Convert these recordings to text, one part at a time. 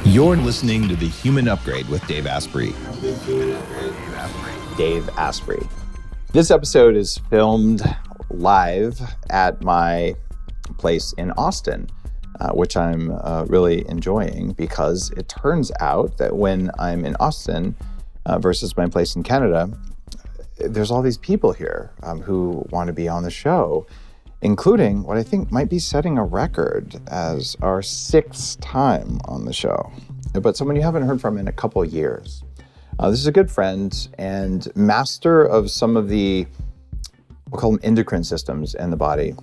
You're listening to The Human Upgrade with Dave Asprey. Dave Asprey. This episode is filmed live at my place in Austin, which I'm really enjoying because it turns out that when I'm in Austin versus my place in Canada, there's all these people here who want to be on the show, including what I think might be setting a record as our 6th time on the show, but someone you haven't heard from in a couple of years. This is a good friend and master of some of the, we'll call them endocrine systems in the body,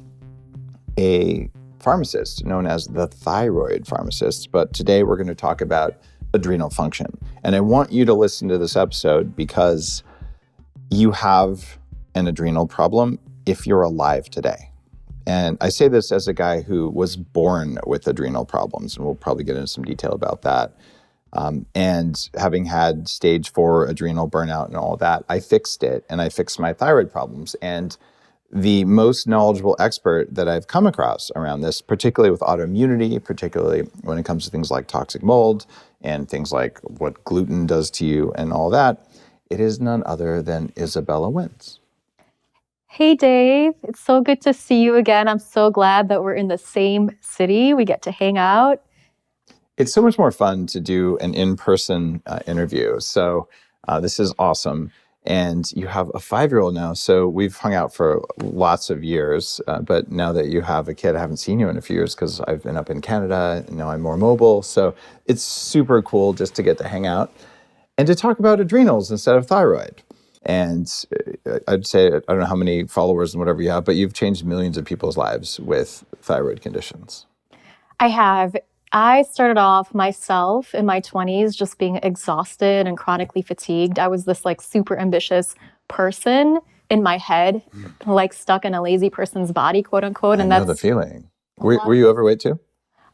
a pharmacist known as the Thyroid pharmacist. But today we're going to talk about adrenal function. And I want you to listen to this episode because you have an adrenal problem if you're alive today. And I say this as a guy who was born with adrenal problems, and we'll probably get into some detail about that. And having had stage 4 adrenal burnout and all that, I fixed it and I fixed my thyroid problems. And the most knowledgeable expert that I've come across around this, particularly with autoimmunity, particularly when it comes to things like toxic mold and things like what gluten does to you and all that, it is none other than Izabella Wentz. Hey, Dave. It's so good to see you again. I'm so glad that we're in the same city. We get to hang out. It's so much more fun to do an in-person interview. So this is awesome. And you have a 5-year-old now. So we've hung out for lots of years. But now that you have a kid, I haven't seen you in a few years because I've been up in Canada. And now I'm more mobile. So it's super cool just to get to hang out and to talk about adrenals instead of thyroid. And I'd say, I don't know how many followers and whatever you have, but you've changed millions of people's lives with thyroid conditions. I have. I started off myself in my 20s just being exhausted and chronically fatigued. I was this like super ambitious person in my head, like stuck in a lazy person's body, quote unquote. I know the feeling. Were you overweight too?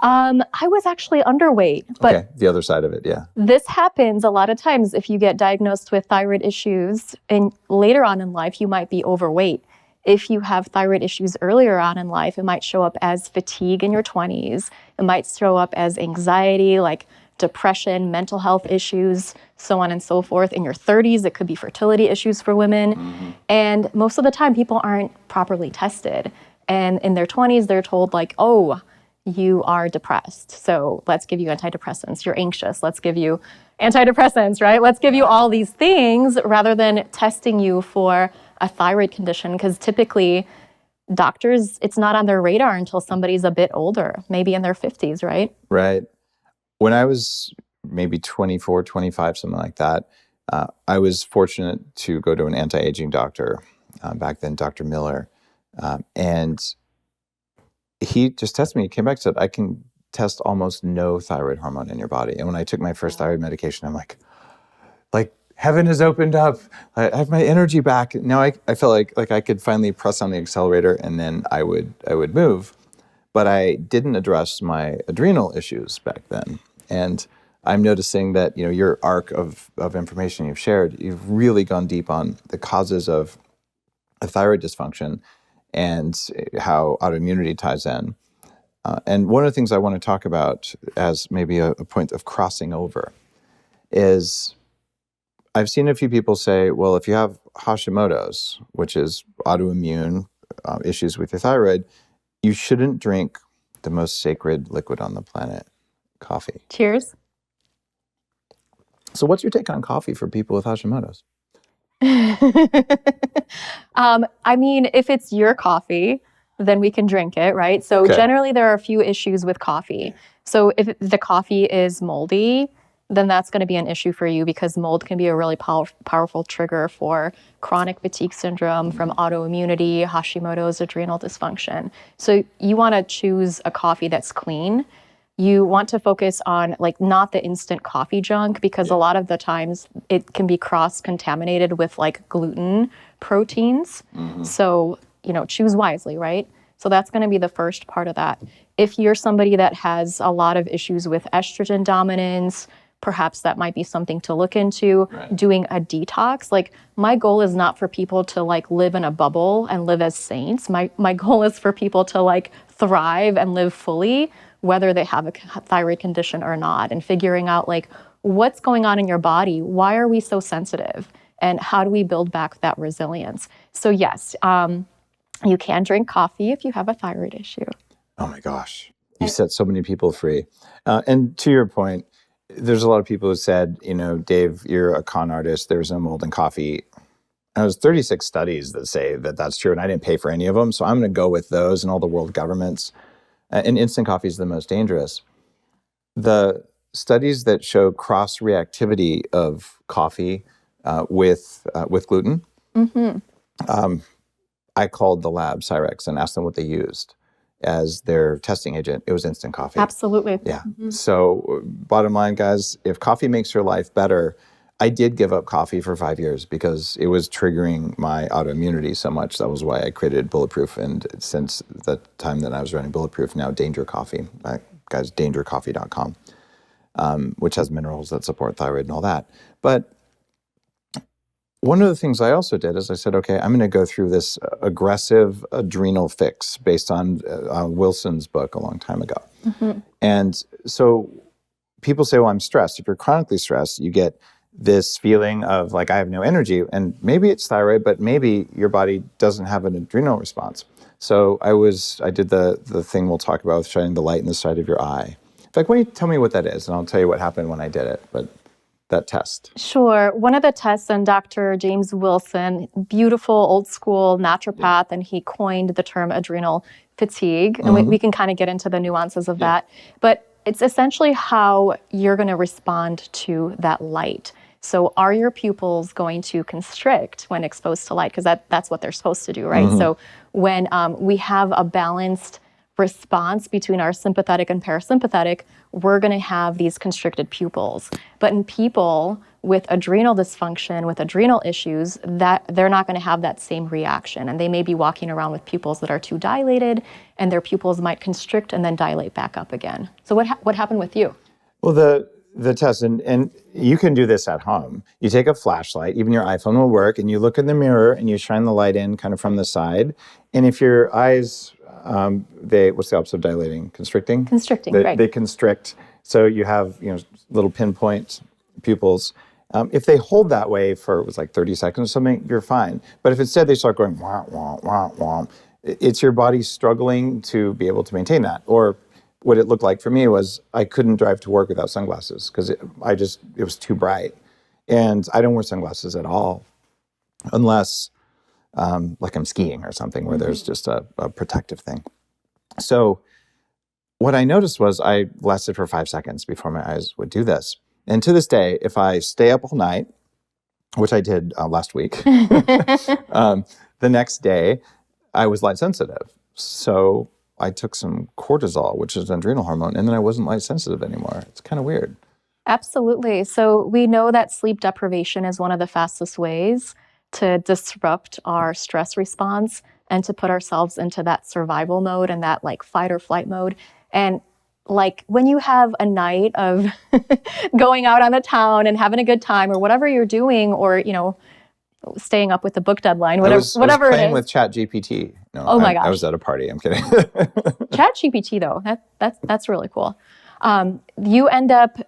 I was actually underweight, but okay, the other side of it, yeah. This happens a lot of times if you get diagnosed with thyroid issues and later on in life, you might be overweight. If you have thyroid issues earlier on in life, it might show up as fatigue in your 20s. It might show up as anxiety, like depression, mental health issues, so on and so forth. In your 30s, it could be fertility issues for women. Mm-hmm. And most of the time, people aren't properly tested. And in their 20s, they're told like, oh, you are depressed, so let's give you antidepressants. You're anxious, let's give you antidepressants, right? Let's give you all these things rather than testing you for a thyroid condition, because typically doctors, it's not on their radar until somebody's a bit older, maybe in their 50s, right? Right. When I was maybe 24, 25, something like that, I was fortunate to go to an anti-aging doctor, back then, Dr. Miller, and he just tested me. He came back and said, I can test almost no thyroid hormone in your body. And when I took my first thyroid medication, I'm like heaven has opened up. I have my energy back. Now I felt like I could finally press on the accelerator and then I would move. But I didn't address my adrenal issues back then. And I'm noticing that, your arc of information you've shared, you've really gone deep on the causes of a thyroid dysfunction and how autoimmunity ties in. And one of the things I want to talk about as maybe a point of crossing over is I've seen a few people say, well, if you have Hashimoto's, which is autoimmune issues with your thyroid, you shouldn't drink the most sacred liquid on the planet, coffee. Cheers. So what's your take on coffee for people with Hashimoto's? I mean, if it's your coffee, then we can drink it, right? So Generally there are a few issues with coffee. So if the coffee is moldy, then that's going to be an issue for you because mold can be a really powerful trigger for chronic fatigue syndrome from autoimmunity, Hashimoto's, adrenal dysfunction. So you want to choose a coffee that's clean. You want to focus on not the instant coffee junk because a lot of the times it can be cross-contaminated with gluten proteins. Mm-hmm. So, choose wisely, right? So that's going to be the first part of that. If you're somebody that has a lot of issues with estrogen dominance, perhaps that might be something to look into. Right. Doing a detox. My goal is not for people to live in a bubble and live as saints. My goal is for people to thrive and live fully. whether they have a thyroid condition or not, and figuring out like what's going on in your body. Why are we so sensitive? And how do we build back that resilience? So yes, you can drink coffee if you have a thyroid issue. Oh my gosh. You set so many people free. And to your point, there's a lot of people who said, Dave, you're a con artist. There's no mold in coffee. And there's 36 studies that say that that's true, and I didn't pay for any of them. So I'm going to go with those and all the world governments. And instant coffee is the most dangerous. The studies that show cross-reactivity of coffee with gluten, I called the lab, Cyrex, and asked them what they used as their testing agent. It was instant coffee. Absolutely. Yeah. So bottom line, guys, if coffee makes your life better, I did give up coffee for 5 years because it was triggering my autoimmunity so much. That was why I created Bulletproof. And since the time that I was running Bulletproof, now Danger Coffee, guys, dangercoffee.com, which has minerals that support thyroid and all that. But one of the things I also did is I said, okay, I'm going to go through this aggressive adrenal fix based on Wilson's book a long time ago. And so people say, well, I'm stressed. If you're chronically stressed, you get this feeling of like, I have no energy, and maybe it's thyroid, but maybe your body doesn't have an adrenal response. So I did the thing we'll talk about with shining the light in the side of your eye. In fact, why don't you tell me what that is, and I'll tell you what happened when I did it, but that test. Sure. One of the tests, and Dr. James Wilson, beautiful old school naturopath, and he coined the term adrenal fatigue. And we can kind of get into the nuances of that. But it's essentially how you're going to respond to that light. So are your pupils going to constrict when exposed to light? Because that's what they're supposed to do, right? So when we have a balanced response between our sympathetic and parasympathetic, we're going to have these constricted pupils. But in people with adrenal dysfunction, with adrenal issues, that they're not going to have that same reaction. And they may be walking around with pupils that are too dilated, and their pupils might constrict and then dilate back up again. So what happened with you? Well, the test, and you can do this at home. You take a flashlight, even your iPhone will work, and you look in the mirror and you shine the light in kind of from the side. And if your eyes, what's the opposite of dilating? Constricting? Constricting, right. They constrict. So you have, little pinpoint pupils. If they hold that way for, it was like 30 seconds or something, you're fine. But if instead they start going, wah, wah, wah, wah, it's your body struggling to be able to maintain that. Or what it looked like for me was I couldn't drive to work without sunglasses because it was too bright. And I don't wear sunglasses at all unless like I'm skiing or something where there's just a protective thing. So what I noticed was I lasted for 5 seconds before my eyes would do this. And to this day, if I stay up all night, which I did last week, the next day I was light sensitive. So I took some cortisol, which is an adrenal hormone, and then I wasn't light sensitive anymore. It's kind of weird. Absolutely. So we know that sleep deprivation is one of the fastest ways to disrupt our stress response and to put ourselves into that survival mode and that like fight or flight mode. And like when you have a night of going out on the town and having a good time or whatever you're doing, or, staying up with the book deadline, whatever it is. I was playing with ChatGPT. No, oh my gosh. I was at a party. I'm kidding. ChatGPT though, that's really cool. You end up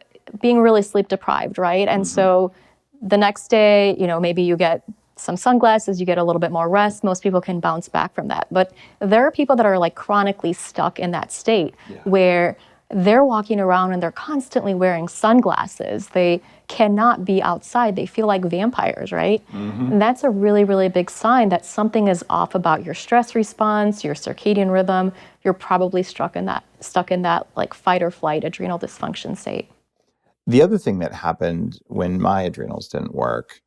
being really sleep deprived, right? And so the next day, maybe you get some sunglasses, you get a little bit more rest. Most people can bounce back from that. But there are people that are like chronically stuck in that state where they're walking around and they're constantly wearing sunglasses. They cannot be outside. They feel like vampires, right? And that's a really, really big sign that something is off about your stress response, your circadian rhythm. You're probably stuck in that like fight or flight adrenal dysfunction state. The other thing that happened when my adrenals didn't work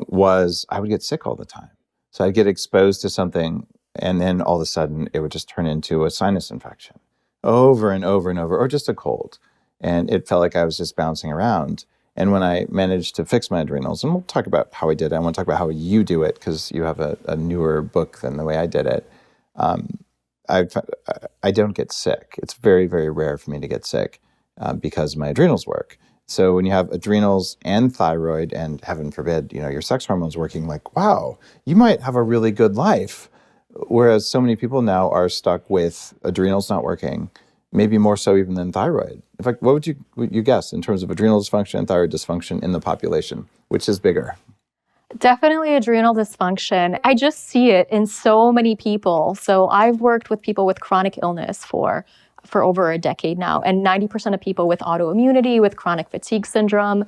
was I would get sick all the time. So I'd get exposed to something, and then all of a sudden it would just turn into a sinus infection over and over and over, or just a cold. And it felt like I was just bouncing around. And when I managed to fix my adrenals, and we'll talk about how I did it, I want to talk about how you do it because you have a newer book than the way I did it. I don't get sick. It's very, very rare for me to get sick because my adrenals work. So when you have adrenals and thyroid, and heaven forbid, your sex hormones working, like, wow, you might have a really good life. Whereas so many people now are stuck with adrenals not working, maybe more so even than thyroid. In fact, what would you guess in terms of adrenal dysfunction and thyroid dysfunction in the population? Which is bigger? Definitely adrenal dysfunction. I just see it in so many people. So I've worked with people with chronic illness for over a decade now, and 90% of people with autoimmunity, with chronic fatigue syndrome,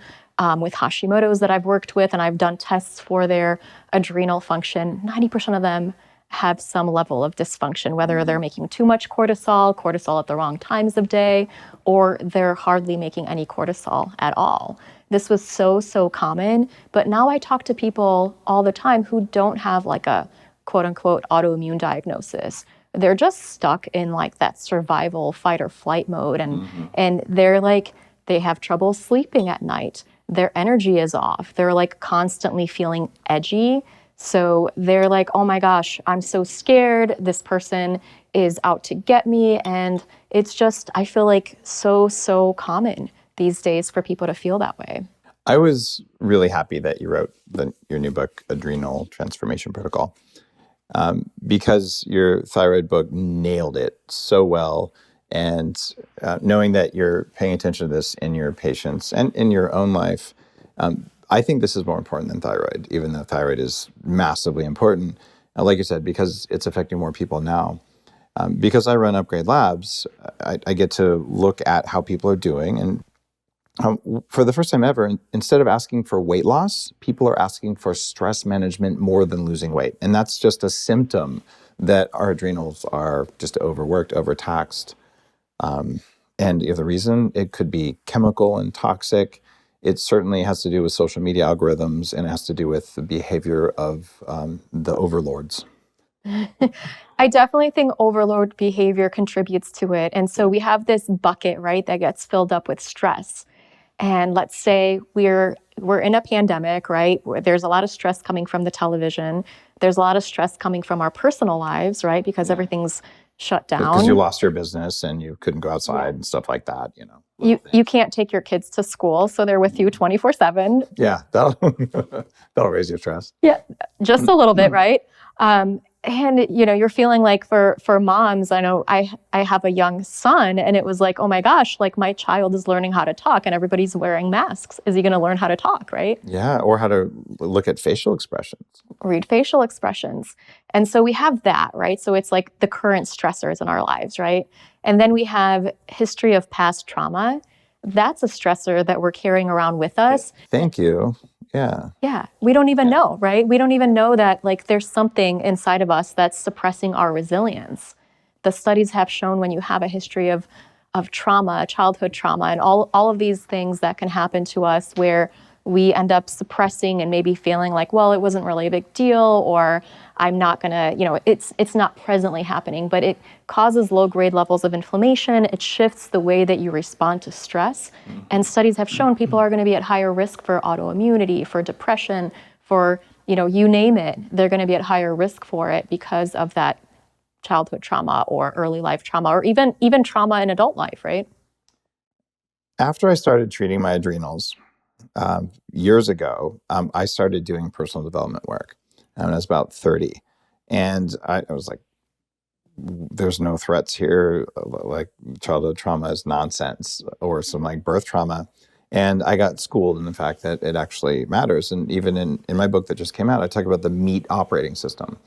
with Hashimoto's that I've worked with, and I've done tests for their adrenal function, 90% of them have some level of dysfunction, whether they're making too much cortisol at the wrong times of day, or they're hardly making any cortisol at all. This was so common, but now I talk to people all the time who don't have like a quote unquote autoimmune diagnosis. They're just stuck in like that survival fight or flight mode, and they're like, they have trouble sleeping at night. Their energy is off. They're like constantly feeling edgy. So they're like, oh my gosh, I'm so scared. This person is out to get me. And it's just, I feel like so common these days for people to feel that way. I was really happy that you wrote your new book, Adrenal Transformation Protocol, because your thyroid book nailed it so well. And knowing that you're paying attention to this in your patients and in your own life, I think this is more important than thyroid, even though thyroid is massively important. Like you said, because it's affecting more people now. Because I run Upgrade Labs, I get to look at how people are doing. And for the first time ever, instead of asking for weight loss, people are asking for stress management more than losing weight. And that's just a symptom that our adrenals are just overworked, overtaxed. And the reason, it could be chemical and toxic. It certainly has to do with social media algorithms, and it has to do with the behavior of the overlords. I definitely think overload behavior contributes to it. And so we have this bucket, right, that gets filled up with stress. And let's say we're in a pandemic, right? Where there's a lot of stress coming from the television. There's a lot of stress coming from our personal lives, right? Because everything's shut down. Because you lost your business and you couldn't go outside and stuff like that, you know. You can't take your kids to school, so they're with you 24/7. Yeah, that'll raise your stress. Yeah, just a little bit, right? And you're feeling like for moms, I know I have a young son, and it was like, oh my gosh, like my child is learning how to talk and everybody's wearing masks. Is he going to learn how to talk, right? Yeah, or how to look at facial expressions. Read facial expressions. And so we have that, right? So it's like the current stressors in our lives, right? And then we have history of past trauma. That's a stressor that we're carrying around with us. Thank you. Yeah. Yeah. We don't even know, right? We don't even know that like there's something inside of us that's suppressing our resilience. The studies have shown when you have a history of trauma, childhood trauma, and all of these things that can happen to us where we end up suppressing and maybe feeling like, well, it wasn't really a big deal, or I'm not gonna, it's not presently happening, but it causes low-grade levels of inflammation. It shifts the way that you respond to stress. And studies have shown people are gonna be at higher risk for autoimmunity, for depression, for, you name it, they're gonna be at higher risk for it because of that childhood trauma or early life trauma, or even trauma in adult life, right? After I started treating my adrenals, years ago, I started doing personal development work. And I was about 30. And I was like, there's no threats here. Like childhood trauma is nonsense, or some like birth trauma. And I got schooled in the fact that it actually matters. And even in my book that just came out, I talk about the meat operating system.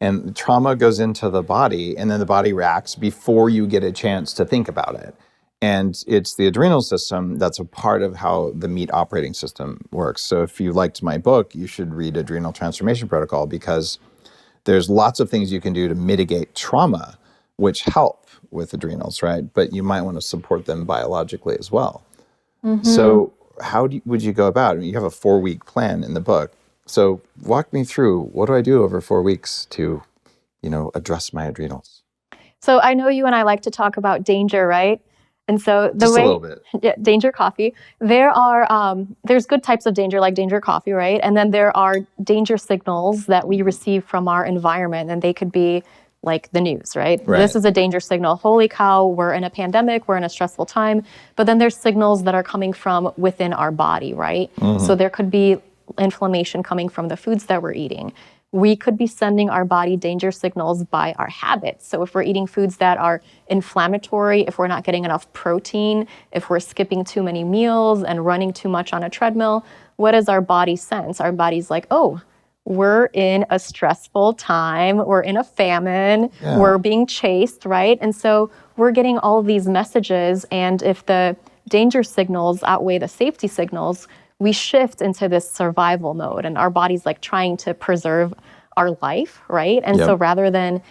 And trauma goes into the body, and then the body reacts before you get a chance to think about it. And it's the adrenal system that's a part of how the meat operating system works. So if you liked my book, you should read Adrenal Transformation Protocol, because there's lots of things you can do to mitigate trauma, which help with adrenals, right? But you might want to support them biologically as well. Mm-hmm. So how would you go about it? You have a 4-week plan in the book. So walk me through, what do I do over 4 weeks to, address my adrenals? So I know you and I like to talk about danger, right? And so Just a little bit. Yeah, danger coffee. There's good types of danger, like danger coffee, right? And then there are danger signals that we receive from our environment, and they could be like the news, right? This is a danger signal. Holy cow, we're in a pandemic, we're in a stressful time. But then there's signals that are coming from within our body, right? Mm-hmm. So there could be inflammation coming from the foods that we're eating. we could be sending our body danger signals by our habits. So if we're eating foods that are inflammatory, if we're not getting enough protein, if we're skipping too many meals and running too much on a treadmill, what does our body sense? Our body's like, oh, we're in a stressful time, we're in a famine, we're being chased, right? And so we're getting all of these messages, and if the danger signals outweigh the safety signals, we shift into this survival mode, and our body's like trying to preserve our life, right? And so rather than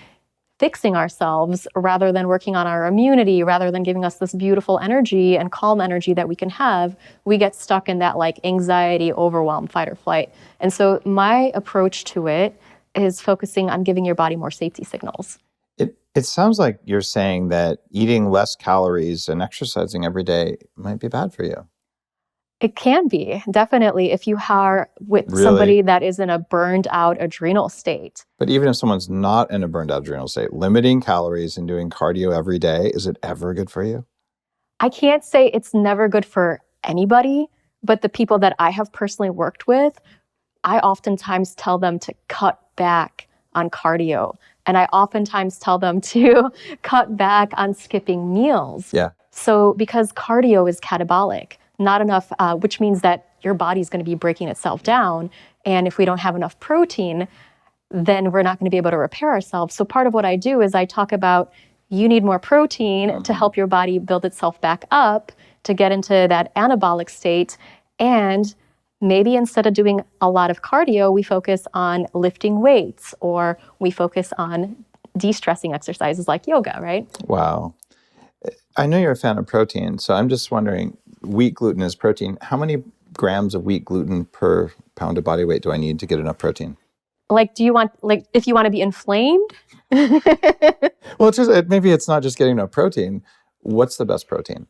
fixing ourselves, rather than working on our immunity, rather than giving us this beautiful energy and calm energy that we can have, we get stuck in that like anxiety, overwhelm, fight or flight. And so my approach to it is focusing on giving your body more safety signals. It sounds like you're saying that eating less calories and exercising every day might be bad for you. It can be, definitely, if you are with somebody that is in a burned out adrenal state. But even if someone's not in a burned out adrenal state, limiting calories and doing cardio every day, is it ever good for you? I can't say it's never good for anybody, but the people that I have personally worked with, I oftentimes tell them to cut back on cardio. And I oftentimes tell them to cut back on skipping meals. Yeah. So because cardio is catabolic, not enough, which means that your body's going to be breaking itself down. And if we don't have enough protein, then we're not going to be able to repair ourselves. So part of what I do is I talk about you need more protein to help your body build itself back up to get into that anabolic state. And maybe instead of doing a lot of cardio, we focus on lifting weights, or we focus on de-stressing exercises like yoga, right? Wow. I know you're a fan of protein, so I'm just wondering, wheat gluten is protein. How many grams of wheat gluten per pound of body weight do I need to get enough protein? Like, do you want, like, if you want to be inflamed? Well, it's just, maybe it's not just getting enough protein. What's the best protein?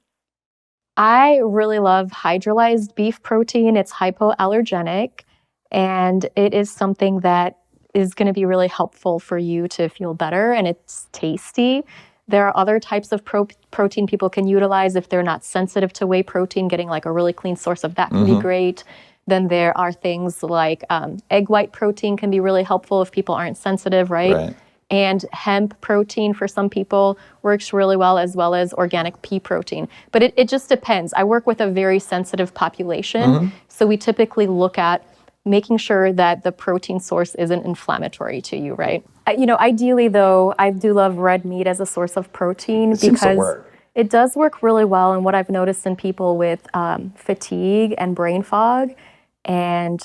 I really love hydrolyzed beef protein. It's hypoallergenic, and it is something that is going to be really helpful for you to feel better, and it's tasty. There are other types of protein people can utilize if they're not sensitive to whey protein. Getting like a really clean source of that can be great. Then there are things like egg white protein can be really helpful if people aren't sensitive, right? And hemp protein for some people works really well as organic pea protein. But it just depends. I work with a very sensitive population. So we typically look at making sure that the protein source isn't inflammatory to you, right? Ideally though, I do love red meat as a source of protein because it does work really well. And what I've noticed in people with fatigue and brain fog and,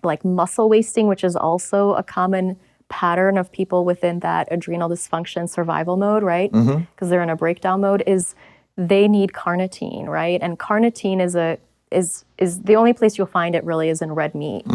like muscle wasting, which is also a common pattern of people within that adrenal dysfunction survival mode, right? Because they're in a breakdown mode, is they need carnitine, right? And carnitine is the only place you'll find it really is in red meat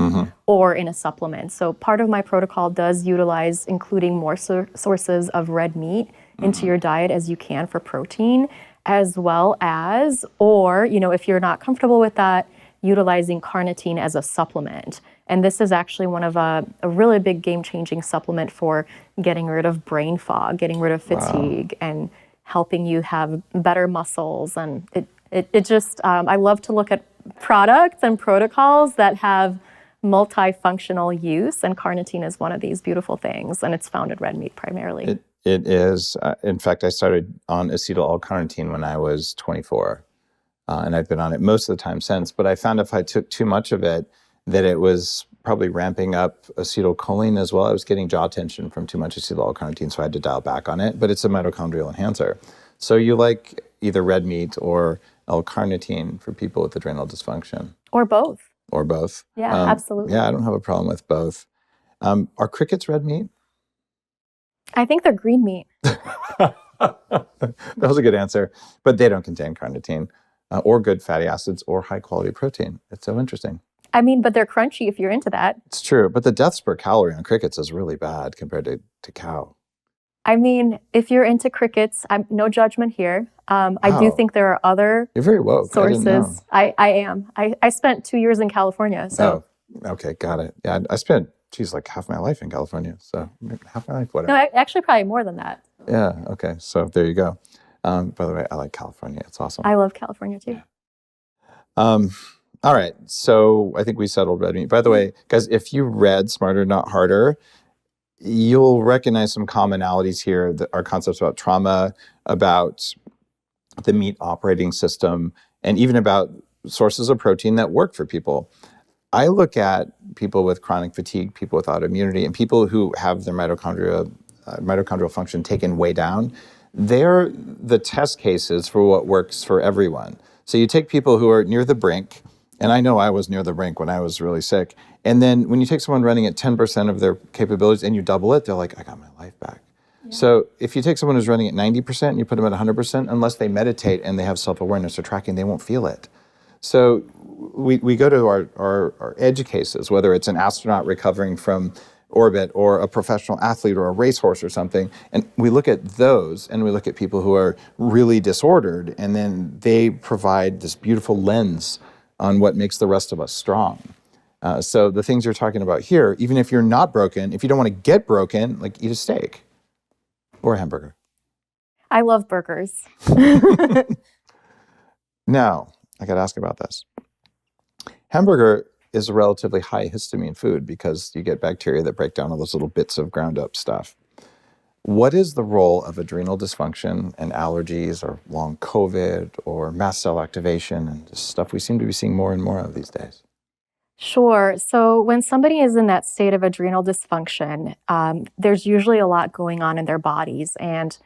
or in a supplement. So part of my protocol does utilize including more sources of red meat into your diet as you can for protein, as well as, or, if you're not comfortable with that, utilizing carnitine as a supplement. And this is actually one of a really big game-changing supplement for getting rid of brain fog, getting rid of fatigue, and helping you have better muscles. And it just, I love to look at products and protocols that have multifunctional use, and carnitine is one of these beautiful things, and it's found in red meat primarily. It is. In fact, I started on acetyl L-carnitine when I was 24. And I've been on it most of the time since, but I found if I took too much of it, that it was probably ramping up acetylcholine as well. I was getting jaw tension from too much acetyl L-carnitine, so I had to dial back on it, but it's a mitochondrial enhancer. So you like either red meat or L-carnitine for people with adrenal dysfunction? Or both. Or both. Yeah, absolutely. Yeah, I don't have a problem with both. Are crickets red meat? I think they're green meat. That was a good answer, but they don't contain carnitine. Or good fatty acids or high quality protein. It's so interesting. I mean, but they're crunchy if you're into that. It's true, but the deaths per calorie on crickets is really bad compared to cow. I mean, if you're into crickets, no judgment here. I do think there are other You're very woke. sources. I am. I spent 2 years in California. So. Oh, okay, got it. Yeah, I spent, like half my life in California. So half my life, whatever. No, actually probably more than that. Yeah, okay, so there you go. By the way, I like California. It's awesome. I love California too. All right. So I think we settled red meat. By the way, guys, if you read Smarter, Not Harder, you'll recognize some commonalities here that are concepts about trauma, about the meat operating system, and even about sources of protein that work for people. I look at people with chronic fatigue, people with autoimmunity, and people who have their mitochondrial function taken way down. They're the test cases for what works for everyone. So you take people who are near the brink, and I know I was near the brink when I was really sick, and then when you take someone running at 10% of their capabilities and you double it, they're like, I got my life back. Yeah. So if you take someone who's running at 90% and you put them at 100%, unless they meditate and they have self-awareness or tracking, they won't feel it. So we go to our edge cases, whether it's an astronaut recovering from orbit or a professional athlete or a racehorse or something, and we look at those and we look at people who are really disordered, and then they provide this beautiful lens on what makes the rest of us strong. So the things you're talking about here, even if you're not broken, if you don't want to get broken, like eat a steak or a hamburger. I love burgers. Now, I got to ask about this. Hamburger is a relatively high histamine food because you get bacteria that break down all those little bits of ground up stuff. What is the role of adrenal dysfunction and allergies or long COVID or mast cell activation and just stuff we seem to be seeing more and more of these days? Sure. So when somebody is in that state of adrenal dysfunction, there's usually a lot going on in their bodies. And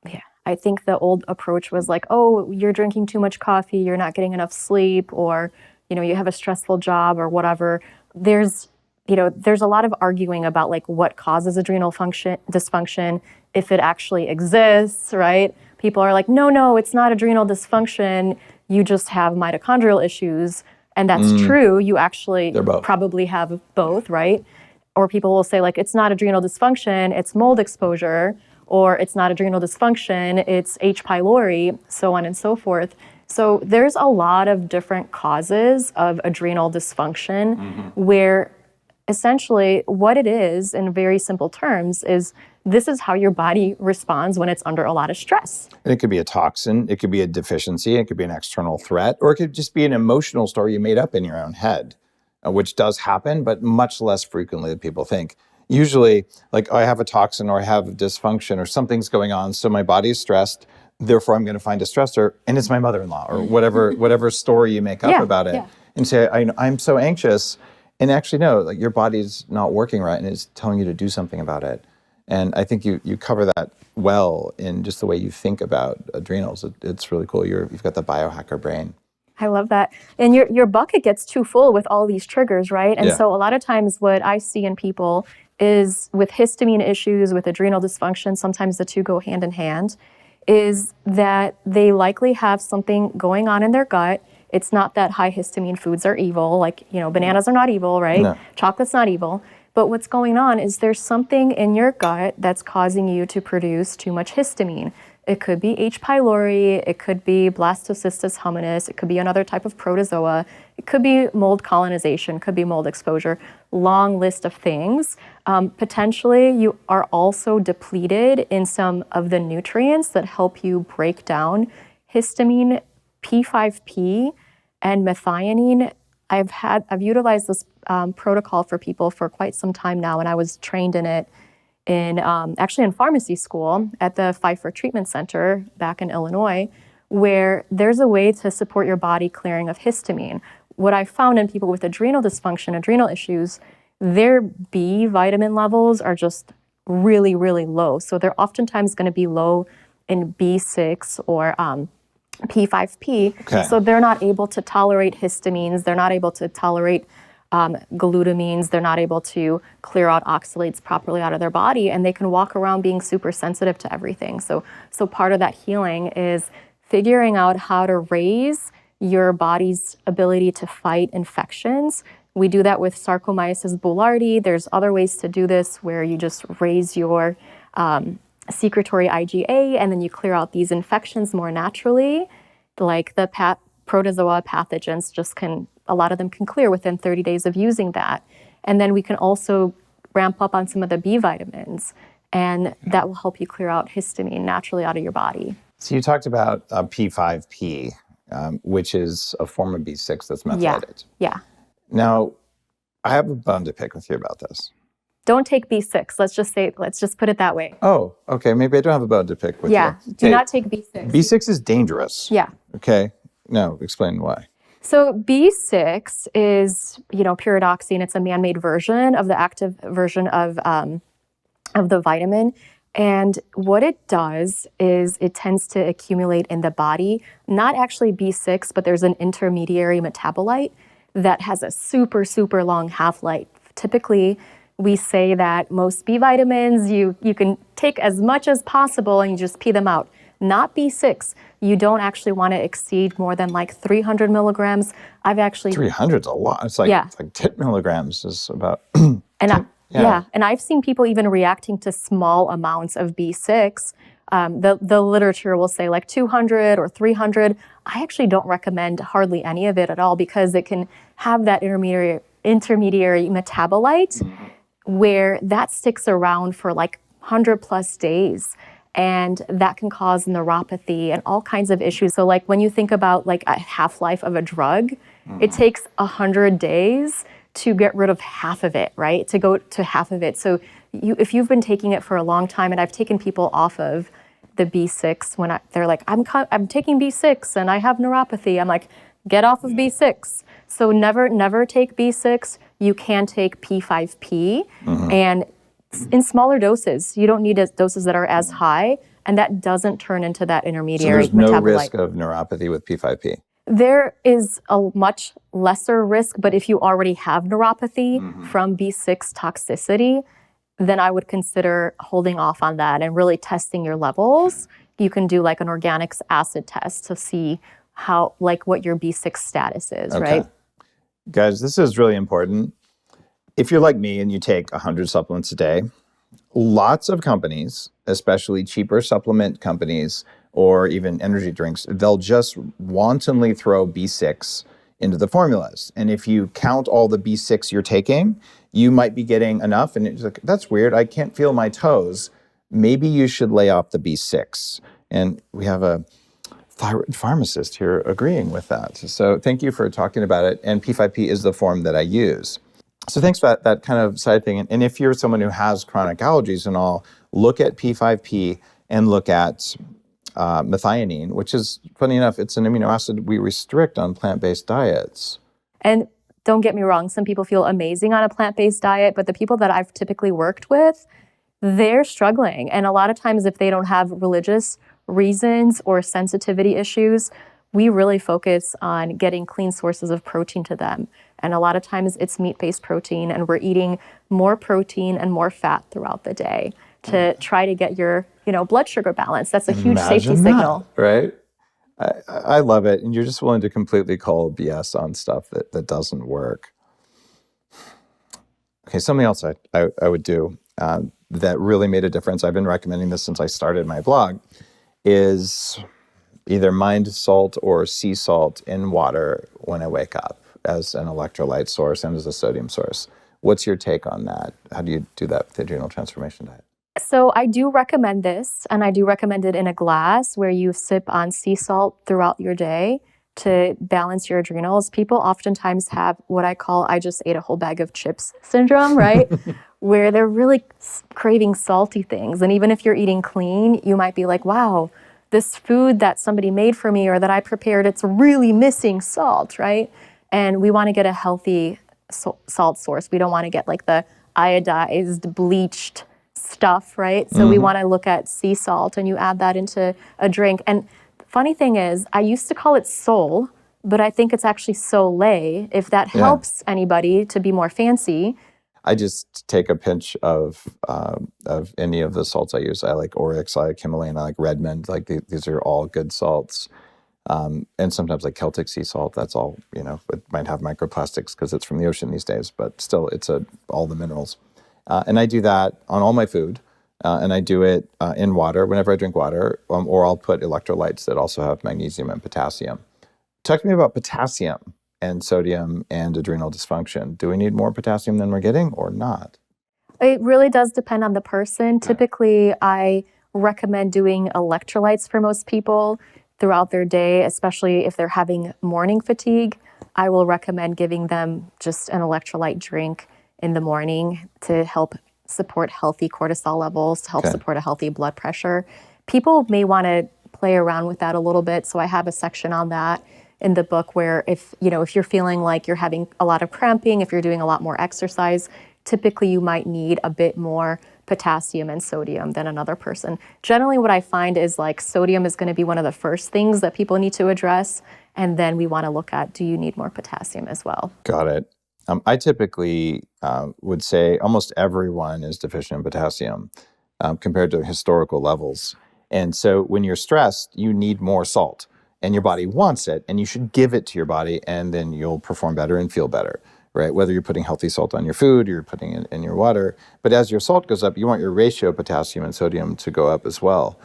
yeah, I think the old approach was like, oh, you're drinking too much coffee, you're not getting enough sleep, or you have a stressful job or whatever. There's a lot of arguing about like what causes adrenal dysfunction, if it actually exists, right? People are like, no, it's not adrenal dysfunction. You just have mitochondrial issues. And that's true. You actually probably have both, right? Or people will say like, it's not adrenal dysfunction, it's mold exposure, or it's not adrenal dysfunction, it's H. pylori, so on and so forth. So there's a lot of different causes of adrenal dysfunction where essentially what it is in very simple terms is this is how your body responds when it's under a lot of stress. And it could be a toxin, it could be a deficiency, it could be an external threat, or it could just be an emotional story you made up in your own head, which does happen, but much less frequently than people think. Usually, like I have a toxin or I have dysfunction or something's going on, so my body is stressed, therefore I'm going to find a stressor, and it's my mother-in-law or whatever story you make up about it. And say, I'm so anxious, and actually no, like your body's not working right and it's telling you to do something about it. And I think you cover that well in just the way you think about adrenals. It's really cool. You've got the biohacker brain. I love that. And your bucket gets too full with all these triggers, right? And so a lot of times what I see in people is with histamine issues, with adrenal dysfunction, sometimes the two go hand in hand, is that they likely have something going on in their gut. It's not that high histamine foods are evil, like, bananas are not evil, right? No. Chocolate's not evil. But what's going on is there's something in your gut that's causing you to produce too much histamine. It could be H. pylori, it could be blastocystis hominis, it could be another type of protozoa, it could be mold colonization, could be mold exposure, long list of things. Potentially, you are also depleted in some of the nutrients that help you break down histamine, P5P, and methionine. I've utilized this protocol for people for quite some time now, and I was trained in it actually in pharmacy school at the Pfeiffer Treatment Center back in Illinois, where there's a way to support your body clearing of histamine. What I found in people with adrenal dysfunction, adrenal issues, their B vitamin levels are just really, really low. So they're oftentimes going to be low in B6 or P5P. Okay. So they're not able to tolerate histamines. They're not able to tolerate glutamines. They're not able to clear out oxalates properly out of their body, and they can walk around being super sensitive to everything. So part of that healing is figuring out how to raise your body's ability to fight infections. We do that with Saccharomyces boulardii. There's other ways to do this where you just raise your secretory IgA, and then you clear out these infections more naturally. Like the protozoa pathogens a lot of them can clear within 30 days of using that. And then we can also ramp up on some of the B vitamins, and that will help you clear out histamine naturally out of your body. So you talked about P5P. which is a form of B6 that's methylated. Yeah. Now, I have a bone to pick with you about this. Don't take B6. Let's just put it that way. Oh, okay. Maybe I don't have a bone to pick with you. Yeah. Do not take B6. B6 is dangerous. Yeah. Okay. No, explain why. So B6 is, pyridoxine. It's a man-made version of the active version of the vitamin. And what it does is it tends to accumulate in the body, not actually B6, but there's an intermediary metabolite that has a super, super long half-life. Typically, we say that most B vitamins, you can take as much as possible and you just pee them out. Not B6. You don't actually want to exceed more than like 300 milligrams. I've actually... 300 is a lot. It's like, it's like 10 milligrams is about... And I've seen people even reacting to small amounts of B6. The literature will say like 200 or 300. I actually don't recommend hardly any of it at all because it can have that intermediary metabolite where that sticks around for like 100 plus days. And that can cause neuropathy and all kinds of issues. So like when you think about like a half-life of a drug, it takes 100 days to get rid of half of it, right? To go to half of it. So if you've been taking it for a long time, and I've taken people off of the B6 when they're like, I'm taking B6 and I have neuropathy. I'm like, get off of B6. So never take B6. You can take P5P and in smaller doses. You don't need doses that are as high, and that doesn't turn into that intermediary metabolite. So there's no risk of neuropathy with P5P? There is a much lesser risk, but if you already have neuropathy from B6 toxicity, then I would consider holding off on that and really testing your levels. You can do like an organic acid test to see what your B6 status is, right? Guys, this is really important. If you're like me and you take 100 supplements a day, lots of companies, especially cheaper supplement companies or even energy drinks, they'll just wantonly throw B6 into the formulas. And if you count all the B6 you're taking, you might be getting enough. And it's like, that's weird. I can't feel my toes. Maybe you should lay off the B6. And we have a thyroid pharmacist here agreeing with that. So thank you for talking about it. And P5P is the form that I use. So thanks for that kind of side thing. And if you're someone who has chronic allergies and all, look at P5P and look at methionine, which is, funny enough, it's an amino acid we restrict on plant-based diets. And don't get me wrong, some people feel amazing on a plant-based diet, but the people that I've typically worked with, they're struggling. And a lot of times if they don't have religious reasons or sensitivity issues, we really focus on getting clean sources of protein to them. And a lot of times it's meat-based protein, and we're eating more protein and more fat throughout the day to try to get your, blood sugar balance. That's a huge safety signal. Right? I love it. And you're just willing to completely call BS on stuff that doesn't work. Okay, something else I would do that really made a difference, I've been recommending this since I started my blog, is either mind salt or sea salt in water when I wake up as an electrolyte source and as a sodium source. What's your take on that? How do you do that with the adrenal transformation diet? So I do recommend this, and I do recommend it in a glass where you sip on sea salt throughout your day to balance your adrenals. People oftentimes have what I call, I just ate a whole bag of chips syndrome, right? Where they're really craving salty things. And even if you're eating clean, you might be like, wow, this food that somebody made for me or that I prepared, it's really missing salt, right? And we want to get a healthy salt source. We don't want to get like the iodized, bleached stuff, right? So we want to look at sea salt, and you add that into a drink. And the funny thing is, I used to call it Sol, but I think it's actually Soleil, if that helps anybody to be more fancy. I just take a pinch of any of the salts I use. I like Oryx, I like Himalayan, I like Redmond. Like these are all good salts. And sometimes like Celtic sea salt, that's all, it might have microplastics because it's from the ocean these days, but still it's all the minerals. And I do that on all my food. And I do it in water whenever I drink water, or I'll put electrolytes that also have magnesium and potassium. Talk to me about potassium and sodium and adrenal dysfunction. Do we need more potassium than we're getting or not? It really does depend on the person. Typically, I recommend doing electrolytes for most people throughout their day, especially if they're having morning fatigue, I will recommend giving them just an electrolyte drink in the morning to help support healthy cortisol levels, to help support a healthy blood pressure. People may want to play around with that a little bit. So I have a section on that in the book where if you're feeling like you're having a lot of cramping, if you're doing a lot more exercise, typically you might need a bit more potassium and sodium than another person. Generally what I find is like sodium is going to be one of the first things that people need to address. And then we want to look at, do you need more potassium as well? Got it. I typically would say almost everyone is deficient in potassium compared to historical levels. And so when you're stressed, you need more salt and your body wants it and you should give it to your body and then you'll perform better and feel better, right? Whether you're putting healthy salt on your food, you're putting it in your water. But as your salt goes up, you want your ratio of potassium and sodium to go up as well.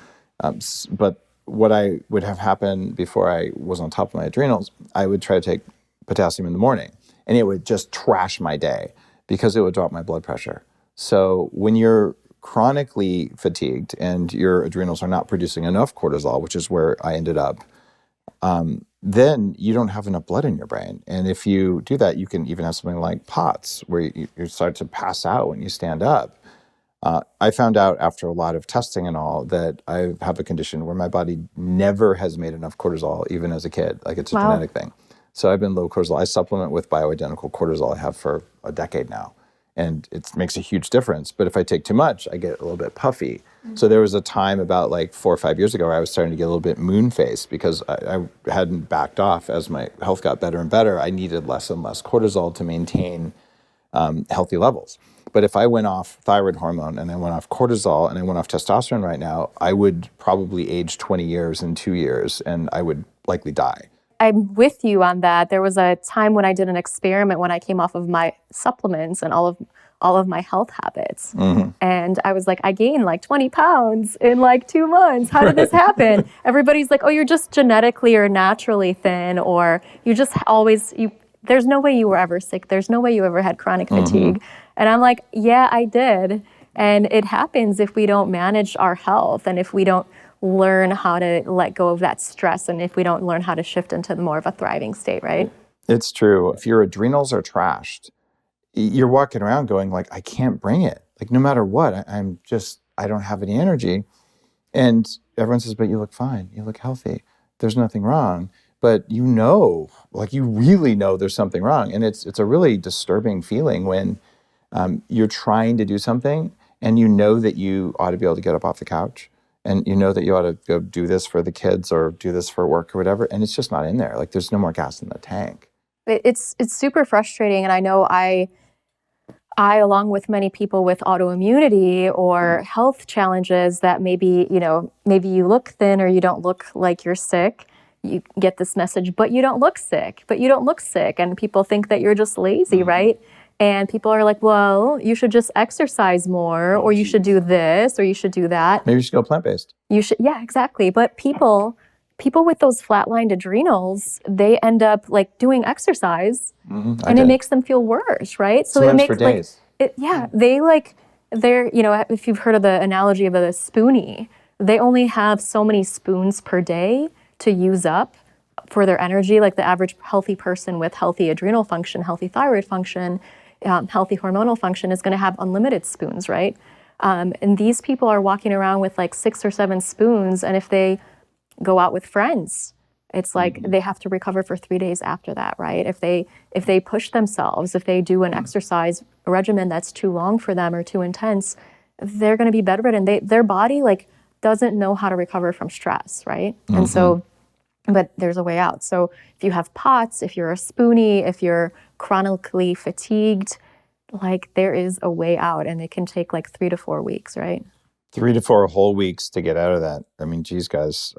But what I would have happened before I was on top of my adrenals, I would try to take potassium in the morning and it would just trash my day because it would drop my blood pressure. So when you're chronically fatigued and your adrenals are not producing enough cortisol, which is where I ended up, then you don't have enough blood in your brain. And if you do that, you can even have something like POTS, where you start to pass out when you stand up. I found out after a lot of testing and all that I have a condition where my body never has made enough cortisol, even as a kid. Like it's a genetic thing. So I've been low cortisol. I supplement with bioidentical cortisol. I have for a decade now. And it makes a huge difference. But if I take too much, I get a little bit puffy. Mm-hmm. So there was a time about like 4 or 5 years ago where I was starting to get a little bit moon-faced because I hadn't backed off as my health got better and better. I needed less and less cortisol to maintain healthy levels. But if I went off thyroid hormone and I went off cortisol and I went off testosterone right now, I would probably age 20 years in 2 years and I would likely die. I'm with you on that. There was a time when I did an experiment when I came off of my supplements and all of my health habits. Mm-hmm. And I was like, I gained like 20 pounds in like 2 months. How did this happen? Everybody's like, oh, you're just genetically or naturally thin, or you just there's no way you were ever sick. There's no way you ever had chronic fatigue. And I'm like, yeah, I did. And it happens if we don't manage our health and if we don't learn how to let go of that stress and if we don't learn how to shift into more of a thriving state, right? It's true. If your adrenals are trashed, you're walking around going like, I can't bring it. Like no matter what, I don't have any energy. And everyone says, but you look fine. You look healthy. There's nothing wrong. But you really know there's something wrong. And it's a really disturbing feeling when you're trying to do something and you know that you ought to be able to get up off the couch. And you know that you ought to go do this for the kids or do this for work or whatever, and it's just not in there. Like there's no more gas in the tank. It's super frustrating, and I know I along with many people with autoimmunity or health challenges that maybe you look thin or you don't look like you're sick. You get this message, but you don't look sick. And people think that you're just lazy, right? And people are like, well, you should just exercise more, or you should do this, or you should do that. Maybe you should go plant-based. Yeah, exactly. But people with those flatlined adrenals, they end up like doing exercise, and it makes them feel worse, right? So sometimes it makes for days. they're if you've heard of the analogy of a spoonie, they only have so many spoons per day to use up for their energy. Like the average healthy person with healthy adrenal function, healthy thyroid function, healthy hormonal function is going to have unlimited spoons, right? And these people are walking around with like 6 or 7 spoons, and if they go out with friends, it's like they have to recover for 3 days after that, right? If they push themselves, if they do an exercise regimen that's too long for them or too intense, they're going to be bedridden. Their body like doesn't know how to recover from stress, right? And so, but there's a way out. So if you have POTS, if you're a spoonie, if you're chronically fatigued, like there is a way out, and it can take like 3 to 4 weeks, right? 3 to 4 whole weeks to get out of that. I mean, geez, guys,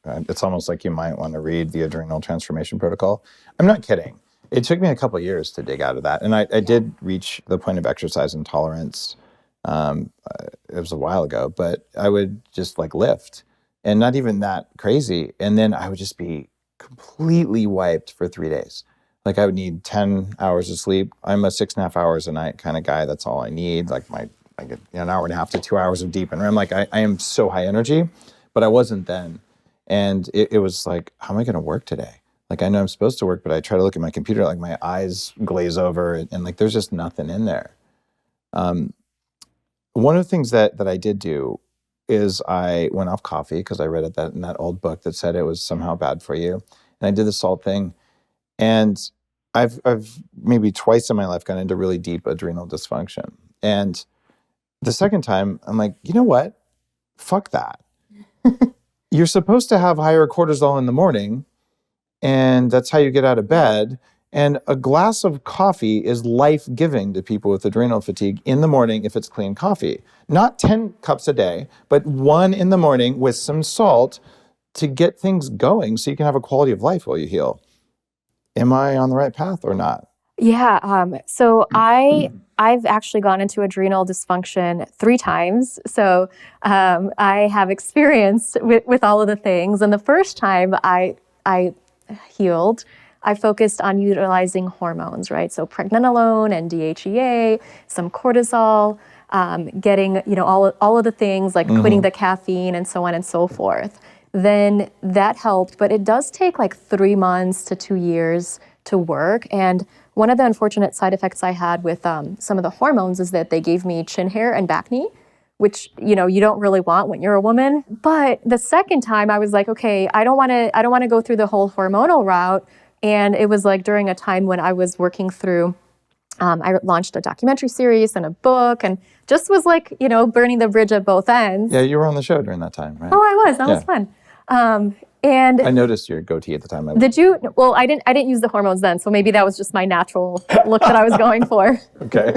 it's almost like you might want to read the Adrenal Transformation Protocol. I'm not kidding. It took me a couple of years to dig out of that. And I did reach the point of exercise intolerance. It was a while ago, but I would just like lift and not even that crazy. And then I would just be completely wiped for 3 days. Like I would need 10 hours of sleep. I'm a 6.5 hours a night kind of guy. That's all I need. Like I get an hour and a half to 2 hours of deep and REM. Like I am so high energy, but I wasn't then. And it was like, how am I going to work today? Like, I know I'm supposed to work, but I try to look at my computer, like my eyes glaze over and like, there's just nothing in there. One of the things that I did do is I went off coffee because I read it in that old book that said it was somehow bad for you. And I did the salt thing. And I've maybe twice in my life gone into really deep adrenal dysfunction. And the second time, I'm like, you know what? Fuck that. You're supposed to have higher cortisol in the morning, and that's how you get out of bed. And a glass of coffee is life-giving to people with adrenal fatigue in the morning if it's clean coffee. Not 10 cups a day, but 1 in the morning with some salt to get things going so you can have a quality of life while you heal. Am I on the right path or not? Yeah. So I've actually gone into adrenal dysfunction 3 times. So I have experience with all of the things. And the first time I healed, I focused on utilizing hormones, right? So pregnenolone and DHEA, some cortisol, getting, all of the things like quitting the caffeine and so on and so forth. Then that helped, but it does take like 3 months to 2 years to work. And one of the unfortunate side effects I had with some of the hormones is that they gave me chin hair and back knee, which, you don't really want when you're a woman. But the second time I was like, okay, I don't want to go through the whole hormonal route. And it was like during a time when I was working through, I launched a documentary series and a book and just was like, burning the bridge at both ends. Yeah, you were on the show during that time, right? Oh, I was. That was fun. And I noticed your goatee at the time. Did you? Well, I didn't use the hormones then, so maybe that was just my natural look that I was going for. Okay.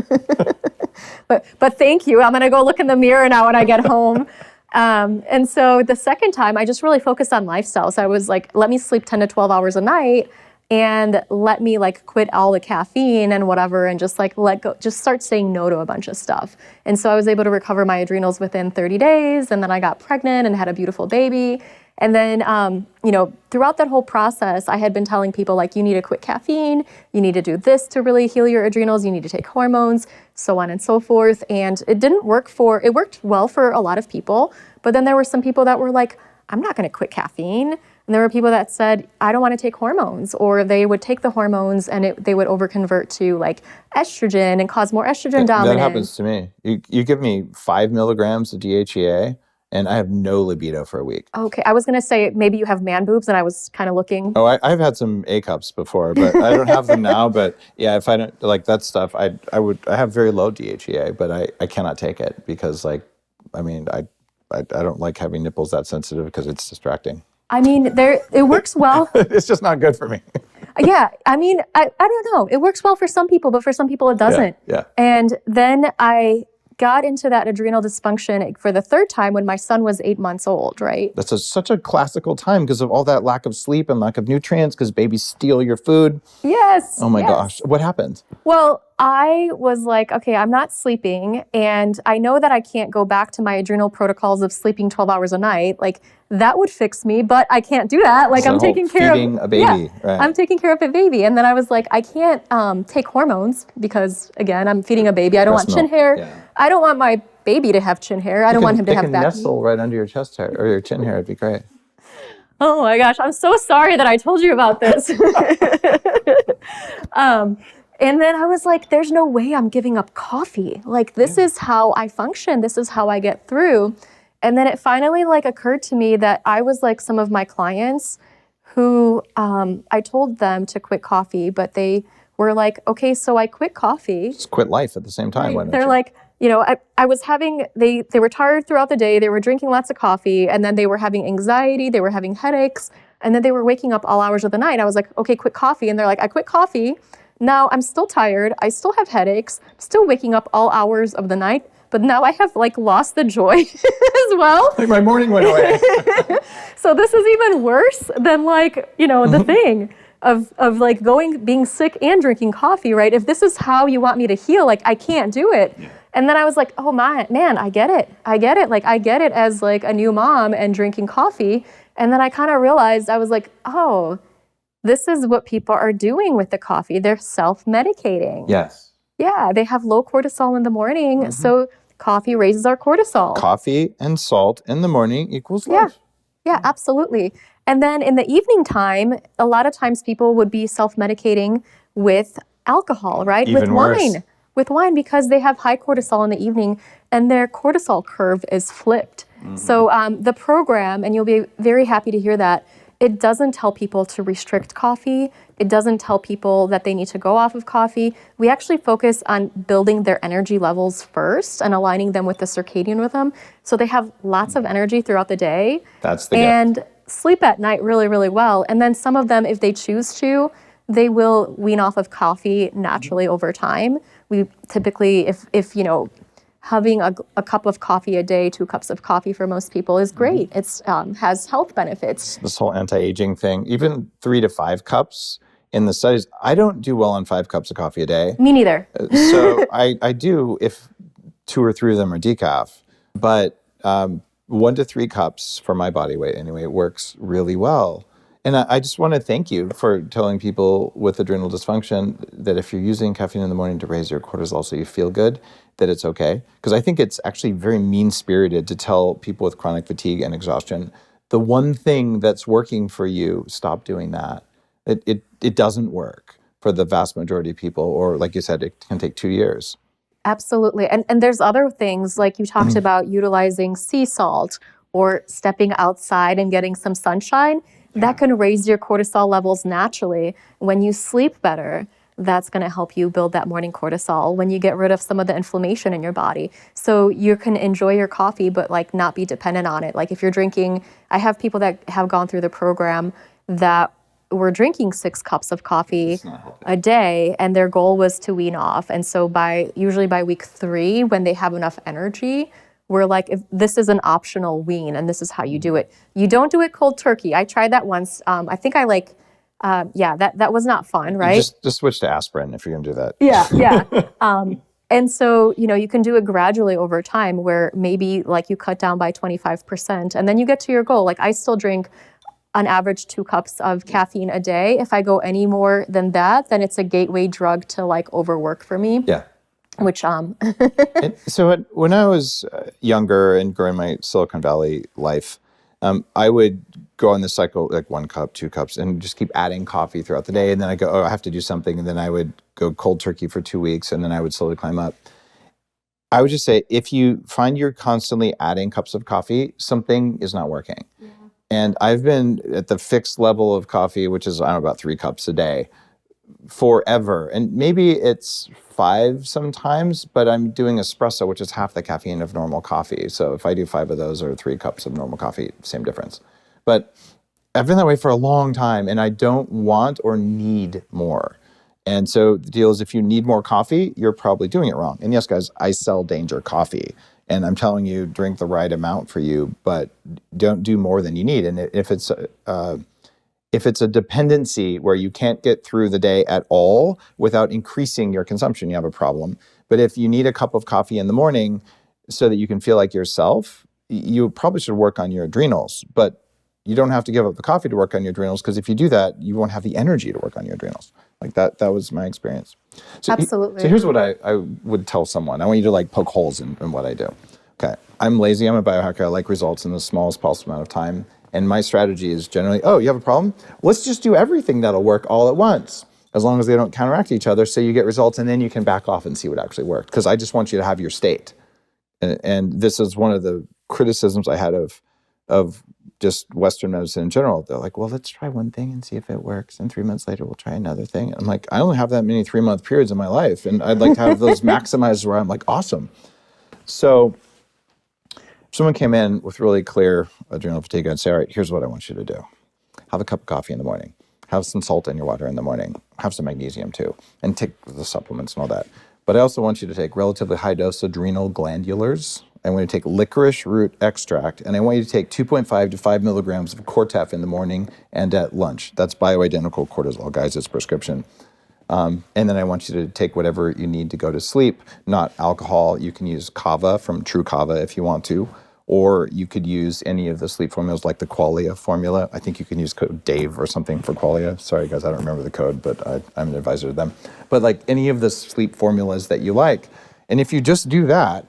But thank you. I'm gonna go look in the mirror now when I get home. And so the second time, I just really focused on lifestyle. So I was like, let me sleep 10 to 12 hours a night, and let me like quit all the caffeine and whatever, and just like let go, just start saying no to a bunch of stuff. And so I was able to recover my adrenals within 30 days, and then I got pregnant and had a beautiful baby. And then, throughout that whole process, I had been telling people like, you need to quit caffeine, you need to do this to really heal your adrenals, you need to take hormones, so on and so forth. And it worked well for a lot of people. But then there were some people that were like, I'm not going to quit caffeine. And there were people that said, I don't want to take hormones, or they would take the hormones and they would overconvert to like estrogen and cause more estrogen dominance. That happens to me. You give me 5 milligrams of DHEA, and I have no libido for a week. Okay, I was going to say maybe you have man boobs, and I was kind of looking. Oh, I've had some A cups before, but I don't have them now. But yeah, if I don't like that stuff, I have very low DHEA, but I cannot take it because I don't like having nipples that sensitive because it's distracting. I mean, it works well. It's just not good for me. Yeah, I mean, I don't know. It works well for some people, but for some people it doesn't. Yeah. And then I got into that adrenal dysfunction for the third time when my son was 8 months old, right? That's such a classical time because of all that lack of sleep and lack of nutrients because babies steal your food. Yes. Oh my gosh. What happened? Well, I was like, okay, I'm not sleeping, and I know that I can't go back to my adrenal protocols of sleeping 12 hours a night. Like, that would fix me, but I can't do that. Like, I'm taking care of feeding a baby. Yeah, right. I'm taking care of a baby. And then I was like, I can't take hormones because, again, I'm feeding a baby. I don't want chin hair. Yeah. I don't want my baby to have chin hair. I don't want him to have back. Nestle right under your chest hair or your chin hair. It'd be great. Oh my gosh, I'm so sorry that I told you about this. And then I was like, there's no way I'm giving up coffee. Like, this is how I function. This is how I get through. And then it finally occurred to me that I was like some of my clients who I told them to quit coffee, but they were like, okay, so I quit coffee. Just quit life at the same time. Why don't They're you? like, I was having, they were tired throughout the day. They were drinking lots of coffee, and then they were having anxiety. They were having headaches, and then they were waking up all hours of the night. I was like, okay, quit coffee. And they're like, I quit coffee. Now I'm still tired. I still have headaches, still waking up all hours of the night. But now I have lost the joy as well. Like my morning went away. So this is even worse than the thing of being sick and drinking coffee, right? If this is how you want me to heal, I can't do it. Yeah. And then I was like, oh man, I get it. I get it as a new mom and drinking coffee. And then I kind of realized, I was like, oh, this is what people are doing with the coffee. They're self-medicating. Yes. Yeah, they have low cortisol in the morning, so coffee raises our cortisol. Coffee and salt in the morning equals life. Yeah, absolutely. And then in the evening time, a lot of times people would be self-medicating with alcohol, right? Even worse. With wine, because they have high cortisol in the evening and their cortisol curve is flipped. So the program, and you'll be very happy to hear that, it doesn't tell people to restrict coffee. It doesn't tell people that they need to go off of coffee. We actually focus on building their energy levels first and aligning them with the circadian rhythm so they have lots of energy throughout the day. That's the and gift. Sleep at night really, really well. And then some of them, if they choose to, they will wean off of coffee naturally over time. We typically, if you know, having a cup of coffee a day, 2 cups of coffee for most people is great. It's has health benefits. This whole anti-aging thing, even 3 to 5 cups in the studies, I don't do well on 5 cups of coffee a day. Me neither. So I do if 2 or 3 of them are decaf, but 1 to 3 cups for my body weight anyway, it works really well. And I just want to thank you for telling people with adrenal dysfunction that if you're using caffeine in the morning to raise your cortisol so you feel good, that it's okay. Because I think it's actually very mean-spirited to tell people with chronic fatigue and exhaustion, the one thing that's working for you, stop doing that. It doesn't work for the vast majority of people, or like you said, it can take 2 years. Absolutely. And there's other things like you talked about utilizing sea salt or stepping outside and getting some sunshine. That can raise your cortisol levels naturally. When you sleep better, that's going to help you build that morning cortisol when you get rid of some of the inflammation in your body. So you can enjoy your coffee, but like not be dependent on it. Like if you're drinking, I have people that have gone through the program that were drinking 6 cups of coffee a day, and their goal was to wean off. And so usually by week 3, when they have enough energy, we're like, if this is an optional wean, and this is how you do it. You don't do it cold turkey. I tried that once. I think that was not fun, right? Just switch to aspirin if you're going to do that. Yeah. And so, you can do it gradually over time where maybe like you cut down by 25% and then you get to your goal. Like I still drink on average 2 cups of caffeine a day. If I go any more than that, then it's a gateway drug to like overwork for me. Yeah. Which So when I was younger and growing my Silicon Valley life, I would go on this cycle, like 1 cup, 2 cups, and just keep adding coffee throughout the day. And then I go, oh, I have to do something. And then I would go cold turkey for 2 weeks, and then I would slowly climb up. I would just say, if you find you're constantly adding cups of coffee, something is not working. Yeah. And I've been at the fixed level of coffee, which is, I don't know, about 3 cups a day forever. And maybe it's 5 sometimes, but I'm doing espresso, which is half the caffeine of normal coffee. So if I do 5 of those or 3 cups of normal coffee, same difference. But I've been that way for a long time, and I don't want or need more. And so the deal is, if you need more coffee, you're probably doing it wrong. And yes, guys, I sell danger coffee, and I'm telling you, drink the right amount for you, but don't do more than you need. And if it's a dependency where you can't get through the day at all without increasing your consumption, you have a problem. But if you need a cup of coffee in the morning so that you can feel like yourself, you probably should work on your adrenals. But you don't have to give up the coffee to work on your adrenals, because if you do that, you won't have the energy to work on your adrenals. Like that was my experience. So absolutely. So here's what I would tell someone. I want you to like poke holes in what I do. Okay, I'm lazy, I'm a biohacker, I like results in the smallest possible amount of time. And my strategy is generally, oh, you have a problem? Let's just do everything that'll work all at once, as long as they don't counteract each other, so you get results, and then you can back off and see what actually worked. Because I just want you to have your state. And this is one of the criticisms I had of just Western medicine in general. They're like, well, let's try one thing and see if it works. And 3 months later, we'll try another thing. I'm like, I only have that many 3-month periods in my life. And I'd like to have those maximized where I'm like, awesome. So if someone came in with really clear adrenal fatigue, I'd say, all right, here's what I want you to do. Have a cup of coffee in the morning. Have some salt in your water in the morning. Have some magnesium too. And take the supplements and all that. But I also want you to take relatively high dose adrenal glandulars. I want you to take licorice root extract. And I want you to take 2.5 to 5 milligrams of Cortef in the morning and at lunch. That's bioidentical cortisol, guys. It's prescription. And then I want you to take whatever you need to go to sleep, not alcohol. You can use kava from True Kava if you want to, or you could use any of the sleep formulas like the Qualia formula. I think you can use code Dave or something for Qualia. Sorry, guys, I don't remember the code, but I'm an advisor to them. But like any of the sleep formulas that you like. And if you just do that,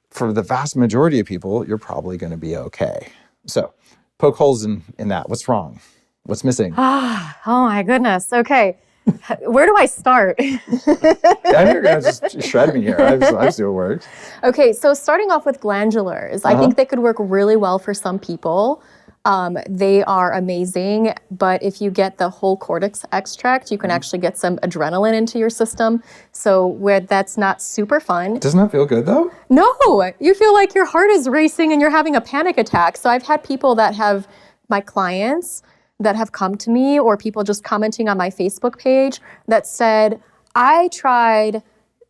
for the vast majority of people, you're probably going to be okay. So poke holes in that. What's wrong? What's missing? Oh my goodness. Okay. Where do I start? I know you're going to just shred me here. I just do what works. Okay, so starting off with glandulars, I think they could work really well for some people. They are amazing, but if you get the whole cortex extract, you can actually get some adrenaline into your system. So where that's not super fun. Doesn't that feel good though? No, you feel like your heart is racing and you're having a panic attack. So I've had people that have, my clients that have come to me, or people just commenting on my Facebook page that said, I tried,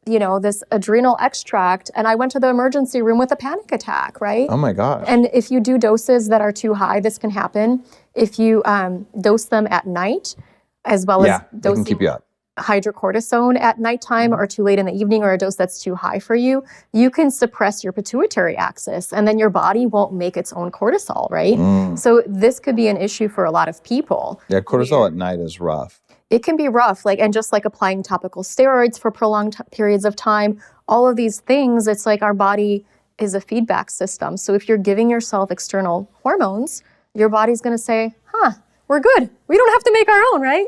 this adrenal extract and I went to the emergency room with a panic attack, right? Oh my gosh. And if you do doses that are too high, this can happen. If you dose them at night, as well as they can keep you up. Hydrocortisone at nighttime or too late in the evening, or a dose that's too high for you, you can suppress your pituitary axis and then your body won't make its own cortisol, right? So this could be an issue for a lot of people. Yeah, cortisol at night is rough. It can be rough, and just like applying topical steroids for prolonged periods of time, all of these things, it's like our body is a feedback system. So if you're giving yourself external hormones, your body's gonna say, we're good. We don't have to make our own, right?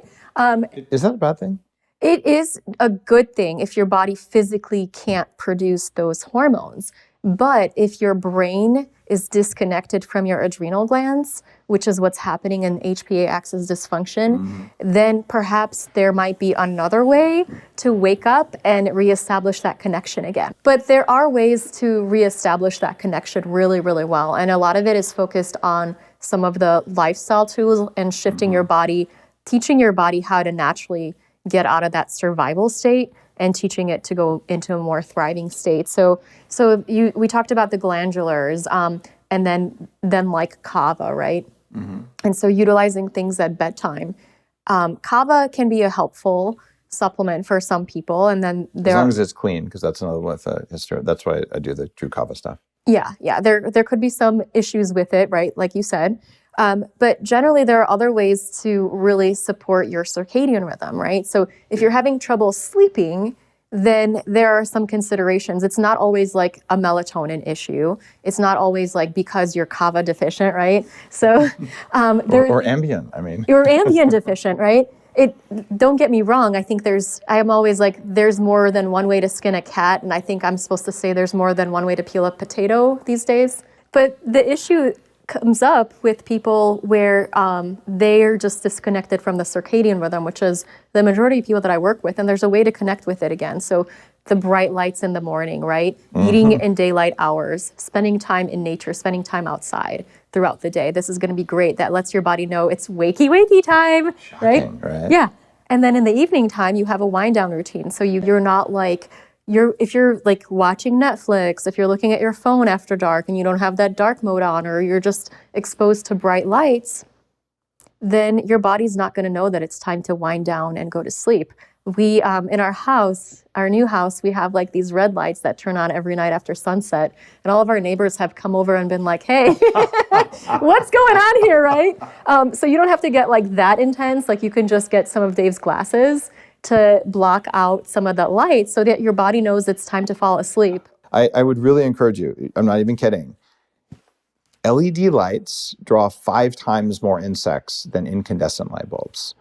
Is that a bad thing? It is a good thing if your body physically can't produce those hormones. But if your brain is disconnected from your adrenal glands, which is what's happening in HPA axis dysfunction, then perhaps there might be another way to wake up and reestablish that connection again. But there are ways to reestablish that connection really, really well. And a lot of it is focused on some of the lifestyle tools and shifting your body, teaching your body how to naturally get out of that survival state and teaching it to go into a more thriving state. So we talked about the glandulars, and then like kava, right? And so utilizing things at bedtime. Kava can be a helpful supplement for some people, and then as long as it's clean, because that's another one with history. That's why I do the true kava stuff. Yeah. There could be some issues with it, right? Like you said. But generally, there are other ways to really support your circadian rhythm, right? So if you're having trouble sleeping, then there are some considerations. It's not always like a melatonin issue. It's not always like because you're kava deficient, right? So or Ambien, You're Ambien deficient, right? Don't get me wrong. I think I'm always like, there's more than one way to skin a cat. And I think I'm supposed to say there's more than one way to peel a potato these days. But the issue comes up with people where they're just disconnected from the circadian rhythm, which is the majority of people that I work with, and there's a way to connect with it again. So the bright lights in the morning, right? Eating in daylight hours, spending time in nature, spending time outside throughout the day. This is going to be great. That lets your body know it's wakey time, right? Yeah. And then in the evening time, you have a wind down routine. So you're not like, if you're like watching Netflix, if you're looking at your phone after dark and you don't have that dark mode on, or you're just exposed to bright lights, then your body's not going to know that it's time to wind down and go to sleep. We, in our house, our new house, we have like these red lights that turn on every night after sunset. And all of our neighbors have come over and been like, hey, what's going on here, right? So you don't have to get like that intense. Like you can just get some of Dave's glasses to block out some of that light so that your body knows it's time to fall asleep. I would really encourage you, I'm not even kidding. LED lights draw 5 times more insects than incandescent light bulbs.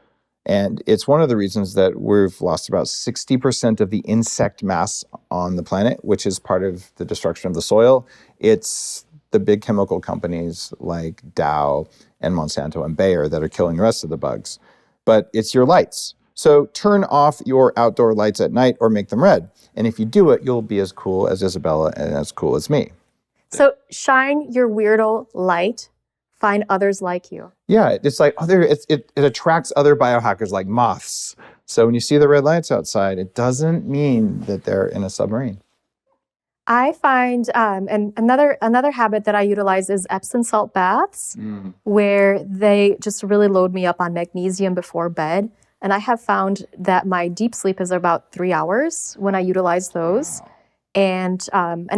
And it's one of the reasons that we've lost about 60% of the insect mass on the planet, which is part of the destruction of the soil. It's the big chemical companies like Dow and Monsanto and Bayer that are killing the rest of the bugs. But it's your lights. So turn off your outdoor lights at night or make them red. And if you do it, you'll be as cool as Izabella and as cool as me. So shine your weirdo light. Find others like you. Yeah, it's like it attracts other biohackers like moths. So when you see the red lights outside, it doesn't mean that they're in a submarine. I find, and another habit that I utilize is Epsom salt baths, where they just really load me up on magnesium before bed. And I have found that my deep sleep is about 3 hours when I utilize those. Wow. And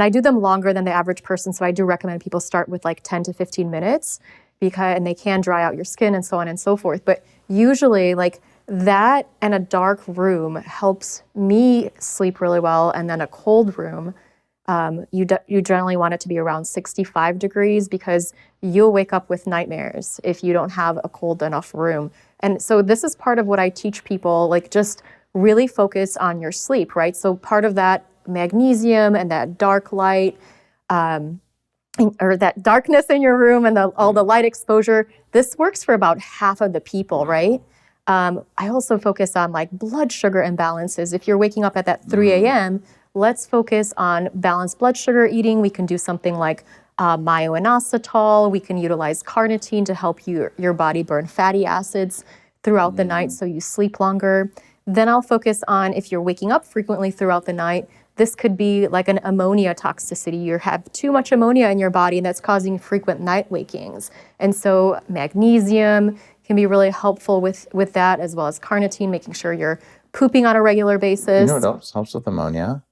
I do them longer than the average person. So I do recommend people start with like 10 to 15 minutes and they can dry out your skin and so on and so forth. But usually like that and a dark room helps me sleep really well. And then a cold room You generally want it to be around 65 degrees because you'll wake up with nightmares if you don't have a cold enough room. And so this is part of what I teach people, like just really focus on your sleep, right? So part of that magnesium and that dark light, or that darkness in your room and all the light exposure, this works for about half of the people, right? I also focus on like blood sugar imbalances. If you're waking up at that 3 a.m., let's focus on balanced blood sugar eating. We can do something like myo-inositol. We can utilize carnitine to help your body burn fatty acids throughout the night so you sleep longer. Then I'll focus on if you're waking up frequently throughout the night, this could be like an ammonia toxicity. You have too much ammonia in your body and that's causing frequent night wakings. And so magnesium can be really helpful with that, as well as carnitine, making sure you're pooping on a regular basis. You know what else helps with ammonia?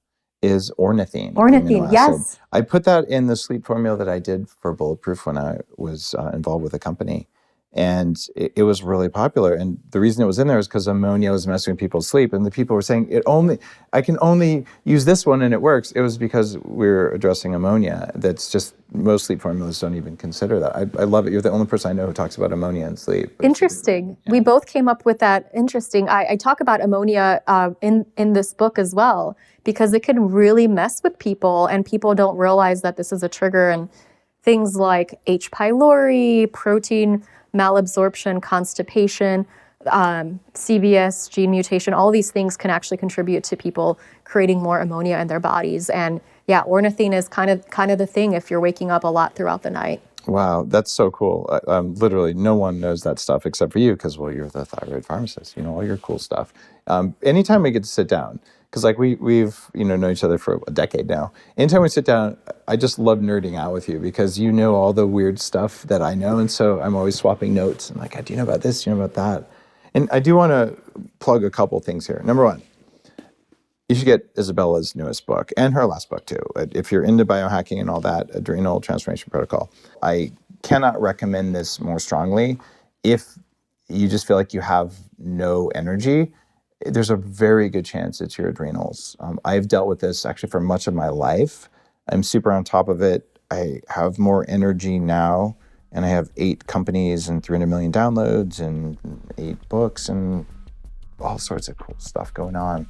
Is ornithine. Ornithine, yes. I put that in the sleep formula that I did for Bulletproof when I was involved with a company. And it was really popular. And the reason it was in there is because ammonia was messing with people's sleep. And the people were saying, I can only use this one and it works. It was because we're addressing ammonia. That's just, most sleep formulas don't even consider that. I love it. You're the only person I know who talks about ammonia and sleep. Interesting. Yeah. We both came up with that. Interesting. I talk about ammonia in this book as well, because it can really mess with people and people don't realize that this is a trigger. And things like H. pylori, protein malabsorption, constipation, CBS, gene mutation, all these things can actually contribute to people creating more ammonia in their bodies. And yeah, ornithine is kind of the thing if you're waking up a lot throughout the night. Wow, that's so cool. Literally, no one knows that stuff except for you because, well, you're the thyroid pharmacist. You know all your cool stuff. Anytime we get to sit down, because like we've known each other for a decade now. Anytime we sit down, I just love nerding out with you because you know all the weird stuff that I know, and so I'm always swapping notes. I'm like, do you know about this? Do you know about that? And I do want to plug a couple things here. Number one, you should get Izabella's newest book and her last book too. If you're into biohacking and all that, Adrenal Transformation Protocol. I cannot recommend this more strongly. If you just feel like you have no energy, there's a very good chance it's your adrenals. I've dealt with this actually for much of my life. I'm super on top of it. I have more energy now, and I have 8 companies and 300 million downloads and 8 books and all sorts of cool stuff going on.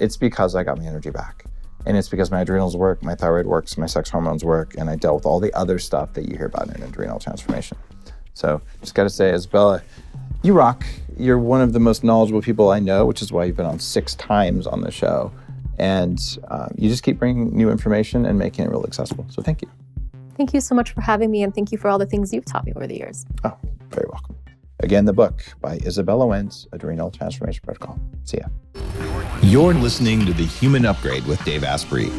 It's because I got my energy back. And it's because my adrenals work, my thyroid works, my sex hormones work, and I dealt with all the other stuff that you hear about in adrenal transformation. So just got to say, Izabella, you rock. You're one of the most knowledgeable people I know, which is why you've been on 6 times on the show. And you just keep bringing new information and making it real accessible. So thank you. Thank you so much for having me, and thank you for all the things you've taught me over the years. Oh, very welcome. Again, the book by Izabella Wentz, Adrenal Transformation Protocol. See ya. You're listening to The Human Upgrade with Dave Asprey.